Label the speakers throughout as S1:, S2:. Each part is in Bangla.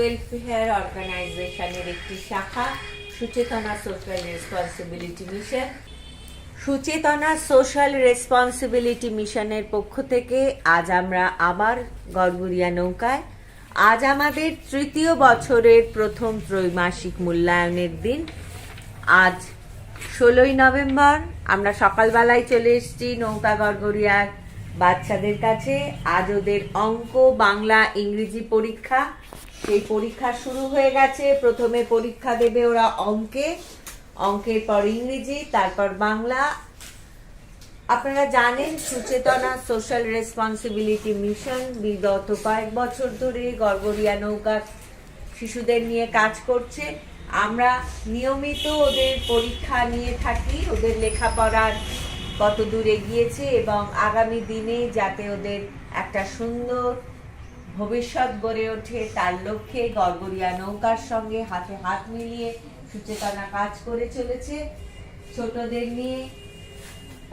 S1: ওয়েলফেয়ার অর্গানাইজেশনের একটি শাখা Suchetana social responsibility mission. Suchetana social responsibility মিশনের পক্ষ থেকে আজ আমরা আবার গড়গড়িয়া নৌকায়। আজ আমাদের তৃতীয় বছরের প্রথম ত্রৈমাসিক মূল্যায়নের দিন। আজ 16ই নভেম্বর। আমরা সকালবেলায় চলে এসেছি নৌকা গড়গড়িয়ার বাচ্চাদের কাছে। আজ ওদের অঙ্ক, বাংলা, ইংরেজি পরীক্ষা। সেই পরীক্ষা শুরু হয়ে গেছে। প্রথমে পরীক্ষা দেবে ওরা অঙ্কের পর ইংরেজি, তারপর বাংলা। আপনারা জানেন সুচেতনা সোশ্যাল রেসপন্সিবিলিটি মিশন বিগত কয়েক বছর ধরে গড়গড়িয়া নৌকা শিশুদের নিয়ে কাজ করছে। আমরা নিয়মিত ওদের পরীক্ষা নিয়ে থাকি, ওদের লেখাপড়ার কত দূর এগিয়েছে এবং আগামী দিনে যাতে ওদের একটা সুন্দর ভবিষ্যৎ গড়ে ওঠে তার লক্ষ্যে গড়গড়িয়া নৌকার সঙ্গে হাতে হাত মিলিয়ে সুচেতনা কাজ করে চলেছে। ছোটদের নিয়ে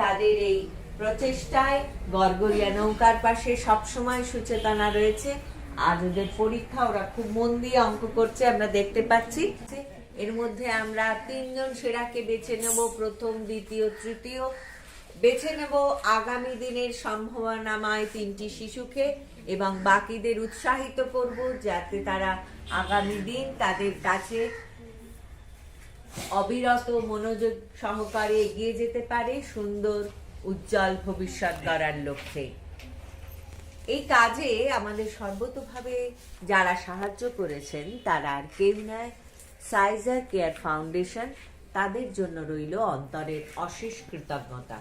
S1: তাদের এই প্রচেষ্টায় গড়গড়িয়া নৌকার পাশে সবসময় সুচেতনা রয়েছে। আজ ওদের পরীক্ষা, ওরা খুব মন দিয়ে অঙ্ক করছে, আমরা দেখতে পাচ্ছি। এর মধ্যে আমরা 3 জন সেরাকে বেছে নেব, প্রথম, দ্বিতীয়, তৃতীয়। বেছে নেব আগামী দিনের সম্ভাবনাময় 3টি শিশুকে এবং বাকিদের উৎসাহিত করব যাতে তারা আগামী দিন তাদের কাছে অবিরত মনোযোগ সহকারে এগিয়ে যেতে পারে সুন্দর উজ্জ্বল ভবিষ্যৎ গড়ার লক্ষ্যে। এই কাজে আমাদের সর্বতোভাবে যারা সাহায্য করেছেন তারা আর কেউ নয়, সাইজার কেয়ার ফাউন্ডেশন। তাদের জন্য রইল অন্তরের অশেষ কৃতজ্ঞতা।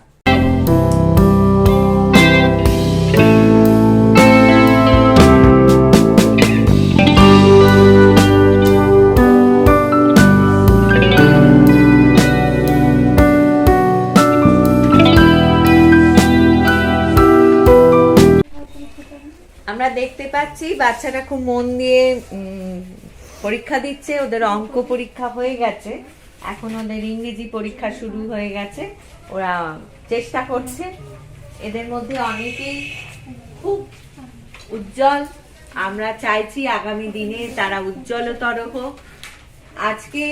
S1: আমরা দেখতে পাচ্ছি বাচ্চারা খুব মন দিয়ে পরীক্ষা দিচ্ছে। ওদের অঙ্ক পরীক্ষা হয়ে গেছে, এখন ওদের ইংরেজি পরীক্ষা শুরু হয়ে গেছে। ওরা চেষ্টা করছে। এদের মধ্যে অনেকেই খুব উজ্জ্বল। আমরা চাইছি আগামী দিনে তারা উজ্জ্বলতর হোক। আজকে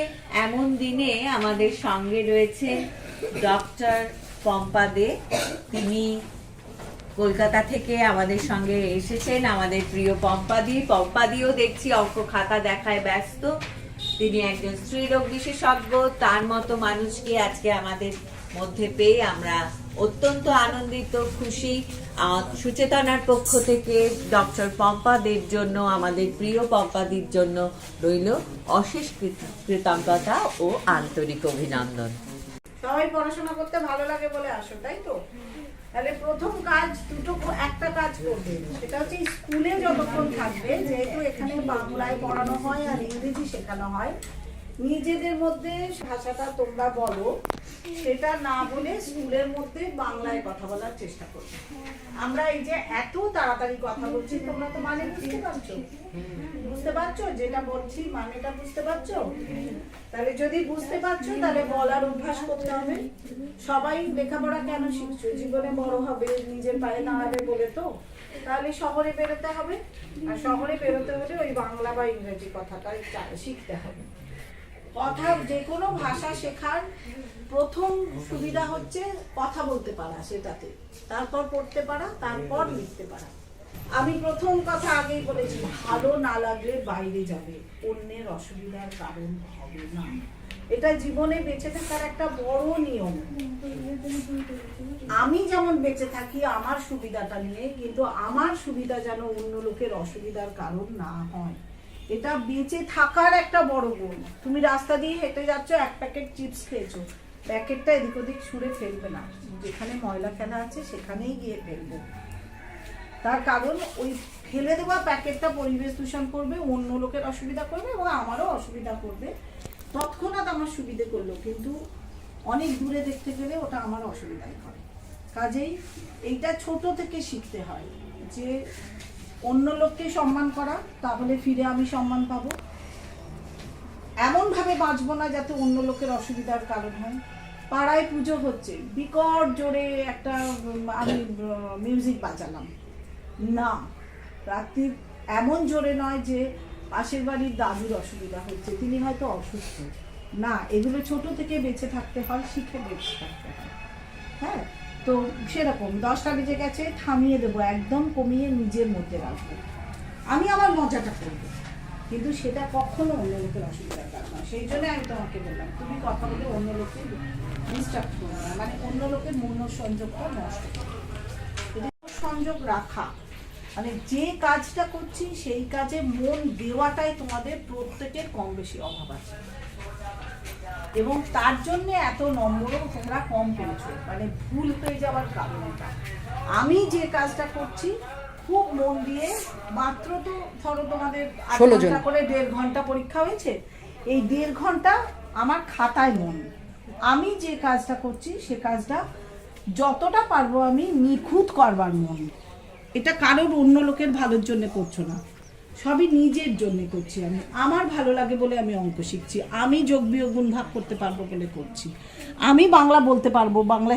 S1: এমন দিনে আমাদের সঙ্গে রয়েছে ডক্টর পম্পা দে। তিনি কলকাতা থেকে আমাদের সঙ্গে এসেছেন। আমাদের প্রিয় পম্পাদিও দেখছি অঙ্ক খাতা দেখায় ব্যস্ত। তিনি একজন স্ত্রীরোগ বিশেষজ্ঞ। তার মতো মানুষকে আজকে আমাদের মধ্যে পেয়ে আমরা অত্যন্ত আনন্দিত, খুশি। সুচেতনার পক্ষ থেকে ডক্টর পম্পাদের জন্য, আমাদের প্রিয় পম্পাদির জন্য রইল অশেষ কৃতজ্ঞতা ও আন্তরিক অভিনন্দন।
S2: সবাই পড়াশোনা করতে ভালো লাগে বলে আসো, তাই তো? তাহলে প্রথম কাজ একটা কাজ করবে, সেটা হচ্ছে স্কুলে যতক্ষণ থাকবে, যেহেতু এখানে বাংলায় পড়ানো হয় আর ইংরেজি শেখানো হয়, নিজেদের মধ্যে ভাষাটা তোমরা বলো, সেটা না বলে স্কুলের মধ্যে বাংলায় কথা বলার চেষ্টা করবে। আমরা এই যে এত তাড়াতাড়ি কথা বলছি, তোমরা তো মানে বুঝতে পারছো যেটা বলছি, মানেটা বুঝতে পারছো? তাহলে যদি বুঝতে পারছো তাহলে বলার অভ্যাস করতে হবে। সবাই লেখাপড়া কেন শিখছো? জীবনে বড় হবে, নিজের পায়ে দাঁড়াবে বলে তো। তাহলে শহরে বেরোতে হবে, আর শহরে বেরোতে হলে ওই বাংলা বা ইংরেজি কথাটাই শিখতে হবে। কথা, যে কোনো ভাষা শেখার প্রথম সুবিধা হচ্ছে কথা বলতে পারা, সেটাতে তারপর পড়তে পারা, তারপর লিখতে পারা। আমি প্রথম কথা আগেই বলেছি, ভালো না লাগলে বাইরে যাবে, অন্যের অসুবিধার কারণ হবে না। এটা জীবনে বেঁচে থাকার একটা বড় নিয়ম। আমি যেমন বেঁচে থাকি আমার সুবিধাটা নিয়ে, কিন্তু আমার সুবিধা যেন অন্য লোকের অসুবিধার কারণ না হয়। এটা বেঁচে থাকার একটা বড় গুণ। তুমি রাস্তা দিয়ে হেঁটে যাচ্ছ, এক প্যাকেট চিপস খেয়েছো, প্যাকেটটা এদিক ওদিক ছুঁড়ে ফেলবে না, যেখানে ময়লা ফেলা আছে সেখানেই গিয়ে ফেলবে। তার কারণ ওই ফেলে দেওয়া প্যাকেটটা পরিবেশ দূষণ করবে, অন্য লোকের অসুবিধা করবে এবং আমারও অসুবিধা করবে। তৎক্ষণাৎ আমার সুবিধে করলো, কিন্তু অনেক দূরে দেখতে গেলে ওটা আমার অসুবিধাই করে। কাজেই এইটা ছোট থেকে শিখতে হয় যে অন্য লোককে সম্মান করা, তাহলে ফিরে আমি সম্মান পাবো। এমন ভাবে বাঁচবো না যাতে অন্য লোকের অসুবিধার কারণ হয়। পাড়ায় পুজো হচ্ছে, বিকট জোরে একটা আমি মিউজিক বাজালাম না, রাত্রির এমন জোরে নয় যে পাশের বাড়ির দাদুর অসুবিধা হচ্ছে, তিনি হয়তো অসুস্থ না, এগুলো ছোট থেকে বেঁচে থাকতে হয়, শিখে বেঁচে থাকতে হয়। হ্যাঁ, তো সেরকম 10টা বেজে গেছে, থামিয়ে দেবো, একদম কমিয়ে নিজের মধ্যে রাখবো, আমি আমার মজাটা করবো, কিন্তু সেটা কখনো অন্য লোকের অসুবিধার কারণ নয়। সেই জন্য আমি তোমাকে বললাম, তুমি কথা বলে অন্য লোককে ডিস্টার্ব করো না, মানে অন্য লোকের মন সংযোগটা নষ্ট করো। সংযোগ রাখা মানে যে কাজটা করছি সেই কাজে মন দেওয়াটাই তোমাদের প্রত্যেকের কম বেশি অভাব আছে, এবং তার জন্য এত নম্বরও তোমরা কম পেয়েছো, মানে ভুল হয়ে যাওয়ার কারণটা। আমি যে কাজটা করছি খুব মন দিয়ে, মাত্র তো ধরো তোমাদের 8 ঘন্টা করে 1.5 ঘন্টা পরীক্ষা হয়েছে, এই 1.5 ঘন্টা আমার খাতায় মন, আমি যে কাজটা করছি সে কাজটা যতটা পারবো আমি নিখুঁত করবার মন। এটা কারোর অন্য লোকের ভালোর জন্য করছো না, সবই নিজের জন্য করছি। আমি আমার ভালো লাগে বলে আমি অঙ্ক শিখছি, আমি যোগ বিয়োগ গুণ ভাগ করতে পারবো বলে করছি, আমি বাংলা বলতে পারবো, বাংলা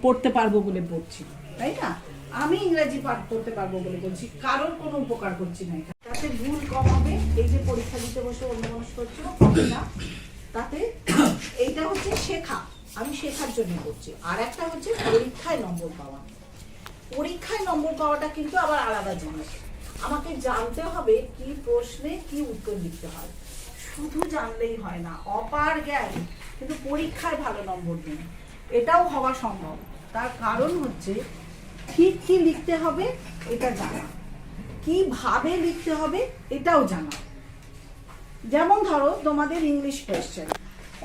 S2: পড়তে পারবো বলে পড়ছি, তাই না? আমি ইংরেজি পাঠ করতে পারবো বলে বলছি, কারোর কোনো উপকার করছি না, তাতে ভুল কম হবে। এই যে পরীক্ষা দিতে বসে অন্যমনস্ক করছো হবে না, তাতে এইটা হচ্ছে শেখা, আমি শেখার জন্য করছি। আর একটা হচ্ছে পরীক্ষায় নম্বর পাওয়া, পরীক্ষায় নম্বর পাওয়াটা কিন্তু আবার আলাদা জিনিস। আমাকে জানতে হবে কি প্রশ্নে কি উত্তর লিখতে হয়, শুধু জানলেই হয় না, অপার জ্ঞান কিন্তু পরীক্ষায় ভালো নম্বর দিন, এটাও হওয়া সম্ভব। তার কারণ হচ্ছে ঠিক কি লিখতে হবে এটা জানা, কিভাবে লিখতে হবে এটাও জানা। যেমন ধরো তোমাদের ইংলিশ কোয়েশ্চেন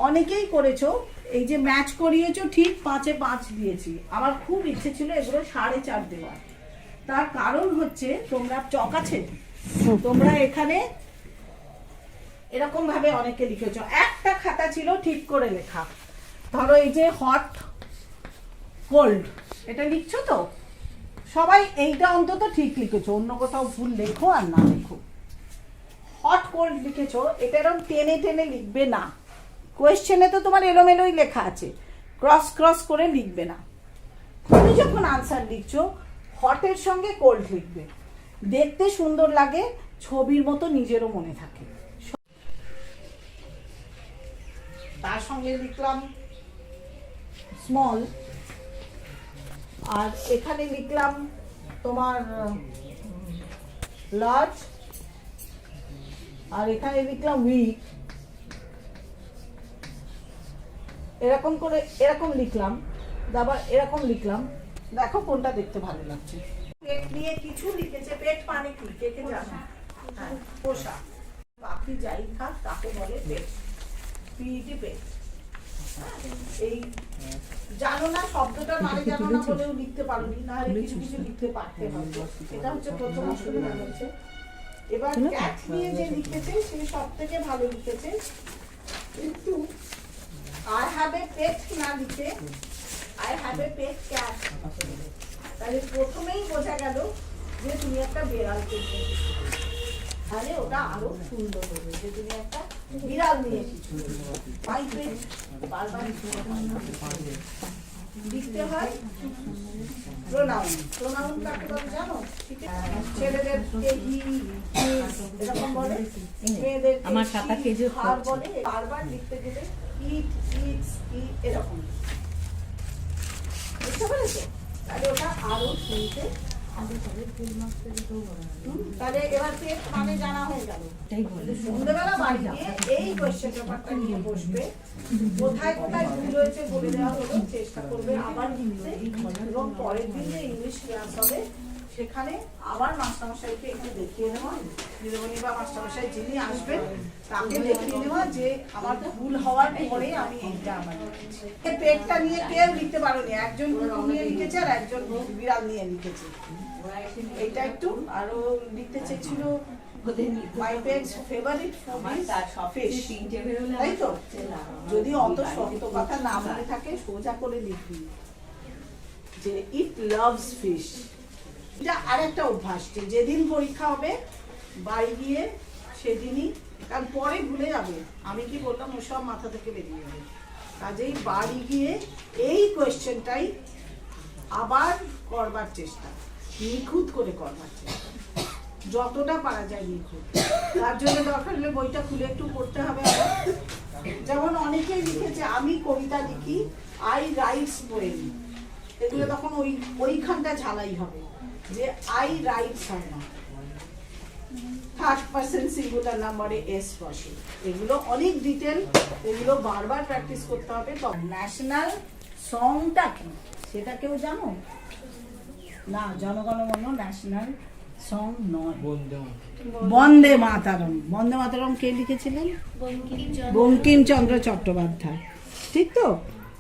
S2: অনেকেই করেছো, এই যে ম্যাচ করিয়েছো, ঠিক 5-এ 5 দিয়েছি, আমার খুব ইচ্ছে ছিল এগুলো 4.5 দেওয়ার। তার কারণ হচ্ছে তোমরা চক আছে, তোমরা এখানে এরকম ভাবে অনেকে লিখেছো, একটা খাতা ছিল ঠিক করে লেখা, ধরো এই যে হট কোল্ড এটা লিখছো তো সবাই, এইটা অন্তত ঠিক লিখেছো, অন্য কোথাও ভুল লেখো আর না লেখো। হট কোল্ড লিখেছো, এটা এরকম টেনে টেনে লিখবে না, কোয়েশ্চেনে তো তোমার এলোমেলোই লেখা আছে, ক্রস ক্রস করে লিখবে না। তুমি যখন আনসার লিখছো হটের সঙ্গে কোল্ড লিখবে, দেখতে সুন্দর লাগে, ছবির মতো নিজেরও মনে থাকে। তার সঙ্গে লিখলাম স্মল, আর এখানে লিখলাম তোমার লার্জ, আর এখানে লিখলাম উইক, এরকম করে এরকম লিখলাম, আবার এরকম লিখলাম, দেখো কোনটা দেখতে ভালো লাগছে। পেট নিয়ে কিছু লিখেছে, পেট মানে কি কে কে জানো? হ্যাঁ, পোষা, বাকি যাই থাক তাকে বলে পেট, পিইটি পেট। এই জানো না শব্দটা মানে জানো না বলেও লিখতে পারোনি, না হলে কিছু কিছু লিখতে পারতে হবে, এটা হচ্ছে প্রথম অসুবিধা হচ্ছে। এবার ক্যাট নিয়ে যে লিখেছে সে সব থেকে ভালো লিখেছে, কিন্তু I have a pet না লিখে I have a pet cat, তাহলে প্রথমেই বোঝা গেল যে তুমি একটা বিড়াল কিনবে, তাহলে ওটা আরো সুন্দর হবে যে তুমি একটা বিড়াল নিয়ে কিছু মাই পেট বারবার লিখতে হয়। প্রোনাউন, প্রোনাউন কাকে বলে জানো? ছেলেদের হি এরকম বলে, মেয়েদের
S1: আমার খাতা কেজি
S2: হার বলে, বারবার লিখতে গেলে ইট ইটস ইট এরকম, বুঝতে পেরেছো? তাহলে ওটা আরো শুনতে, তাহলে এবার পেট মানে জানা হয়ে গেল। সন্ধ্যেবেলা বাড়ি গিয়ে এই কোয়েশ্চেন পেপারটা নিয়ে বসবে, কোথায় কোথায় ভুল হয়েছে বলে দেওয়া হলো, চেষ্টা করবে আবার লিখতে, এবং পরের দিন যে ইংলিশ ক্লাস হবে সেখানে আবার মাস্টারমশাইকে একটু দেখিয়ে নেওয়া, দিদিমণি বা মাস্টারমশাই যিনি আসবেন তাকে দেখিয়ে নেওয়া যে আমার ভুল হওয়ার পরে আমি এইটা আমার পেটটা নিয়ে কেউ লিখতে পারোনি, একজন কুকুর নিয়ে লিখেছে আর একজন বিড়াল নিয়ে লিখেছে। এইটা একটু আরো লিখতে চেয়েছিল my pet's favourite food is fish, তাই তো? যদি অত শক্ত কথা না মনে থাকে সোজা করে লিখবি যে ইট লাভস ফিশ। এটা আরেকটা অভ্যাস, যেদিন পরীক্ষা হবে বাড়ি গিয়ে সেদিনই, কারণ পরে ভুলে যাবে, আমি কি বললাম ওসব মাথা থেকে বেরিয়ে যাবে, কাজেই বাড়ি গিয়ে এই কোয়েশ্চেনটাই আবার করবার চেষ্টা, নিখুঁত করে করবার চেষ্টা। যতটা পারা যায় লিখো। তার জন্য দরকার হলে বইটা খুলে একটু পড়তে হবে আবার। যেমন অনেকেই লিখেছে আমি কবিতা লিখি, আই রাইটস পোয়েম, এগুলো তখন ওইখানটা ঝালাই হবে যে আই রাইটস হয় না, থার্ড পার্সন সিঙ্গুলার নাম্বারে এস বসে। এগুলো অনেক ডিটেল, এগুলো বারবার প্র্যাকটিস করতে হবে। তো ন্যাশনাল সংটা কি সেটা কেউ জানো না? জনগণমন ন্যাশনাল সং নয়, বন্দে মাতারম। বন্দে মাতারম কে লিখেছিলেন? বঙ্কিমচন্দ্র চট্টোপাধ্যায়, ঠিক তো?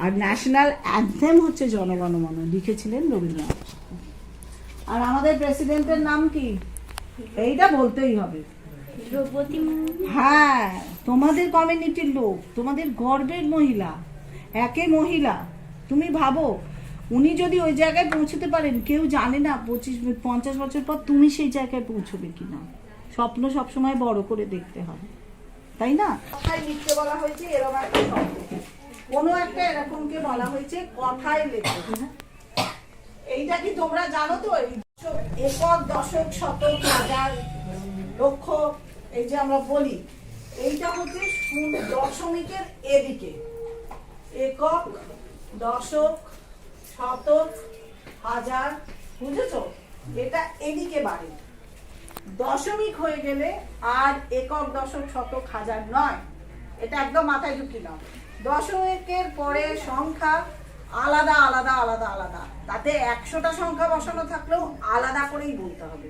S2: আর ন্যাশনাল অ্যানথেম হচ্ছে জনগণমন, লিখেছিলেন রবীন্দ্রনাথ। আর আমাদের প্রেসিডেন্টের নাম কি? এইটা বলতেই হবে। হ্যাঁ, তোমাদের কমিউনিটির লোক, তোমাদের গর্বের মহিলা, একে মহিলা। তুমি ভাবো উনি যদি ওই জায়গায় পৌঁছতে পারেন, কেউ জানে না 25-50 বছর পর তুমি সেই জায়গায় পৌঁছবে কিনা। স্বপ্ন সবসময় বড় করে দেখতে হবে, তাই না? কথায় লিখতে বলা হয়েছে এরকম একটা শব্দ, কোনো একটা এরকমকে বলা হয়েছে কথায় লেখো। এইটা কি তোমরা জানো? তো একক, দশক, শতক, হাজার, লক্ষ, এই যে আমরা বলি, এইটা হচ্ছে দশমিকের এদিকে। একক, দশক, শতক, হাজার, বুঝেছো? এটা এদিকে বাড়ে। দশমিক হয়ে গেলে আর একক, দশক, শতক, হাজার নয়। এটা একদম মাথায় ঢুকি নাও। দশমিকের পরে সংখ্যা আলাদা আলাদা আলাদা আলাদা, তাতে 100টা সংখ্যা বসানো থাকলেও আলাদা করেই বলতে হবে।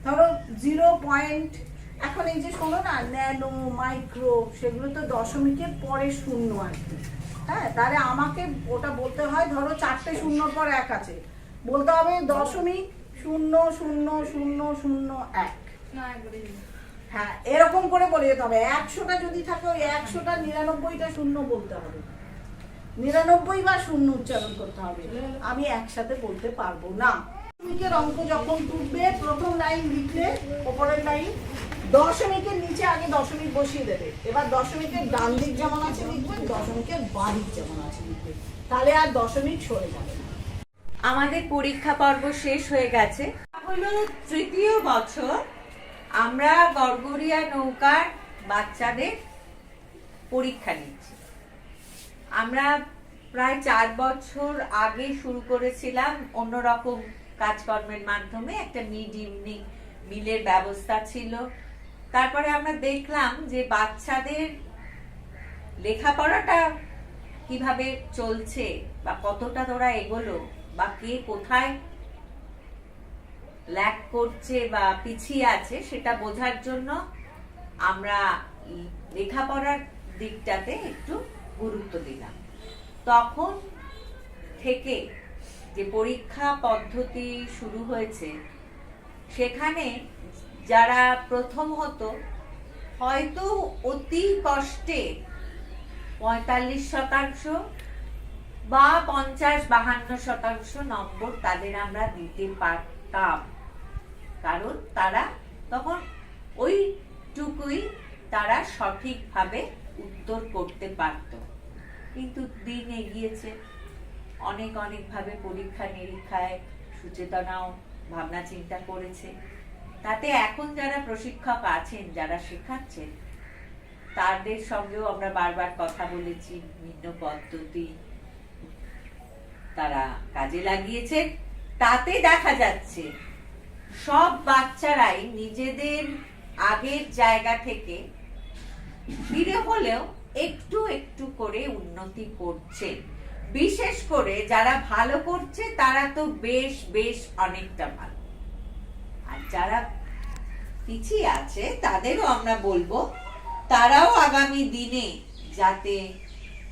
S2: ধরো 0 পয়েন্ট, এখন এই যে শোনো না, ন্যানো, মাইক্রো, সেগুলো তো দশমিকের পরে শূন্য আর কি। হ্যাঁ, তাহলে আমাকে ওটা বলতে হয়, ধরো 4টে শূন্যর পর 1 আছে, বলতে হবে 0.000001। হ্যাঁ, এরকম করে বলে যেতে হবে। 100টা যদি থাকে, ওই 100টা 99টা শূন্য বলতে হবে, 99 বা শূন্য উচ্চারণ করতে হবে। আমি একসাথে বলতে পারবো না। দশমিকের অঙ্ক যখন তুলবে, প্রথম লাইন লিখলে উপরের লাইন, দশমিকের নিচে আগে দশমিক বসিয়ে দেবে। এবার দশমিকের ডান দিক যেমন আছে লিখবে, দশমিকের বাঁ দিক যেমন আছে লিখবে, তাহলে আর দশমিক সরে যাবে না।
S1: আমাদের পরীক্ষা পর্ব শেষ হয়ে গেছে। হলো 3য় বছর, আমরা গড়গড়িয়া নৌকার বাচ্চাদের পরীক্ষা নিচ্ছি। আমরা প্রায় 4 বছর আগে শুরু করেছিলাম অন্যরকম কাজকর্মের মাধ্যমে, একটা মিড ইভিনিং মিলের ব্যবস্থা ছিল। তারপরে আমরা দেখলাম যে বাচ্চাদের লেখাপড়াটা কিভাবে চলছে বা কতটা তোরা এগোলো বা কে কোথায় ল্যাক করছে বা পিছিয়ে আছে সেটা বোঝার জন্য আমরা লেখাপড়ার দিকটাতে একটু গুরুত্ব দিলাম। তখন থেকে যে পরীক্ষা পদ্ধতি শুরু হয়েছে, সেখানে যারা প্রথম হতো, হয়তো অতি কষ্টে 45% বা 50-52% নম্বর তাদের আমরা দিতে পারতাম, কারণ তারা তখন ওইটুকুই তারা সঠিকভাবে উত্তর করতে পারত। কিন্তু দিন এগিয়েছে, অনেক ভাবে পরীক্ষা নিরীক্ষায় সুচেতনাও ভাবনা চিন্তা করেছে। তাতে এখন যারা প্রশিক্ষক আছেন, যারা শেখাচ্ছেন, তাদের সঙ্গেও আমরা বারবার কথা বলেছি, ভিন্ন পদ্ধতি তারা কাজে লাগিয়েছে। তাতে দেখা যাচ্ছে সব বাচ্চারাই নিজেদের আগের জায়গা থেকে ফিরে হলেও একটু একটু করে উন্নতি করছে। বিশেষ করে যারা ভালো করছে তারা তো বেশ অনেকটা ভালো, আর যারা পিছিয়ে আছে তাদেরও আমরা বলবো তারাও আগামী দিনে যাতে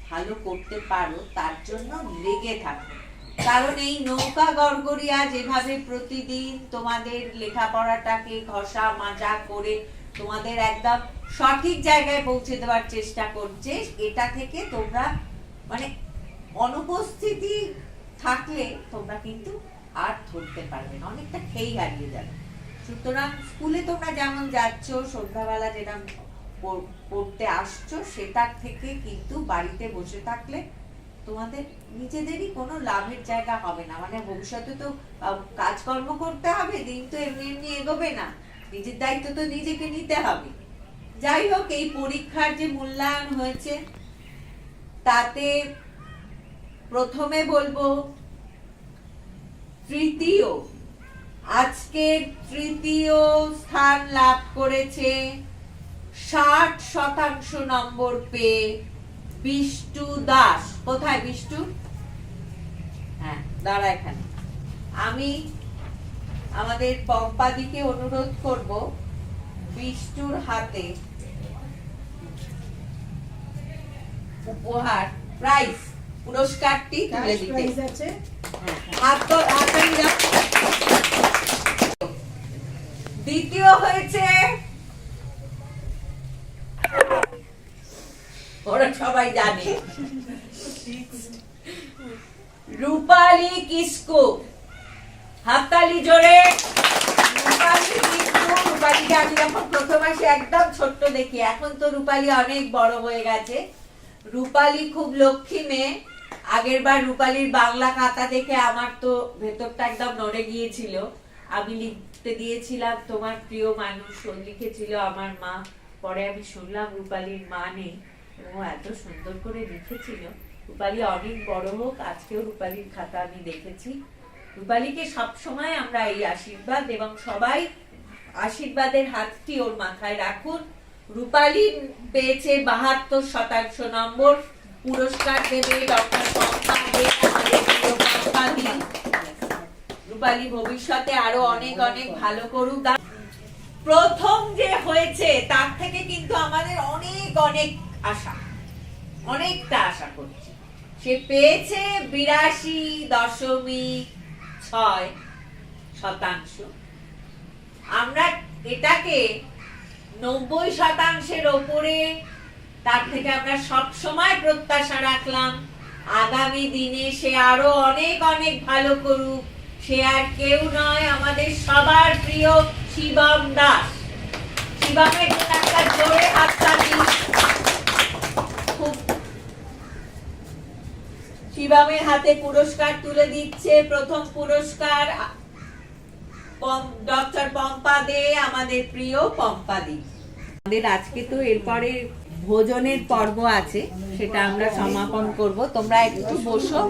S1: ভালো করতে পারো তার জন্য লেগে থাকো। কারণ এই নৌকা গড়গড়িয়া যেভাবে প্রতিদিন তোমাদের লেখাপড়াটাকে ঘষা মাজা করে তোমাদের একদম সঠিক জায়গায় পৌঁছে দেওয়ার চেষ্টা করছে, এটা থেকে তোমরা মানে অনুপস্থিতি থাকলে তোমরা কিন্তু আর ধরতে পারবে না, অনেকটা খেই হারিয়ে যাবে। সুতরাং স্কুলে তোমরা যেমন যাচ্ছ, সন্ধ্যাবেলা যেরকম পড়তে আসছো, সেটার থেকে কিন্তু বাড়িতে বসে থাকলে তোমাদের নিজেদেরই কোনো লাভের জায়গা হবে না, মানে ভবিষ্যতে তো কাজকর্ম করতে হবে, দিন তো এমনি এমনি এগোবে না, নিজের দায়িত্ব তো নিজেকে নিতে হবে। যাই হোক, এই পরীক্ষার যে মূল্যায়ন হয়েছে তাতে প্রথমে বলবো আজকের তৃতীয় স্থান লাভ করেছে 60% নম্বর পেয়ে বিষ্টু দাস। কোথায় বিষ্টু? হ্যাঁ, দাঁড়া এখানে। আমি আমাদের পম্পাদিকে অনুরোধ করব বিষ্টুর হাতে উপহার প্রাইজ পুরস্কারটি তুলে দিতে। দ্বিতীয় হয়েছে, ওরা সবাই জানে, রূপালী কিসকু। হাততালি জোরে। রূপালী কিসকু। রূপালীকে আমি যখন প্রথম আসি একদম ছোট্ট দেখি, এখন তো রূপালী অনেক বড় হয়ে গেছে। রূপালী খুব লক্ষ্মী মেয়ে। আগের বার রূপালীর বাংলা খাতা দেখে আমার তো ভেতরটা একদম নড়ে গিয়েছিল। আমি লিখতে দিয়েছিলাম তোমার প্রিয় মানুষ, লিখেছিল আমার মা। পরে আমি শুনলাম রূপালীর মা নেই, ও এত সুন্দর করে লিখেছিল। রূপালী অনেক বড় হোক। আজকেও রূপালীর খাতা আমি দেখেছি। রূপালীকে সবসময় আমরা এই আশীর্বাদ এবং সবাই আশীর্বাদের হাতটি ওর মাথায় রাখুন। রূপালী পেয়েছে 72% নম্বর। পুরস্কার দেবে ডক্টর পম্পাদি, আমাদের প্রিয় পম্পাদি। রূপালী ভবিষ্যতে আরো অনেক অনেক ভালো করুক। প্রথম যে হয়েছে তার থেকে কিন্তু আমাদের অনেক অনেক আশা, অনেকটা আশা করছি। সে পেয়েছে 82.6%। আমরা এটাকে 90%-এর ওপরে, তার থেকে আমরা সব সময় প্রত্যাশা রাখলাম আগামী দিনে সে আরো অনেক অনেক ভালো করুক। সে আর কেউ নয়, আমাদের সবার প্রিয় শিবম দাস। শিবমের জন্য একটা জোরে হাততালি। শিবমের হাতে পুরস্কার তুলে দিচ্ছে। প্রথম পুরস্কার ডক্টর পম্পা দে, আমাদের প্রিয় পম্পাদি। আমাদের আজকে তো এরপরে ভোজনের পর্ব আছে, সেটা আমরা সমাপন করব। তোমরা একটু বসো।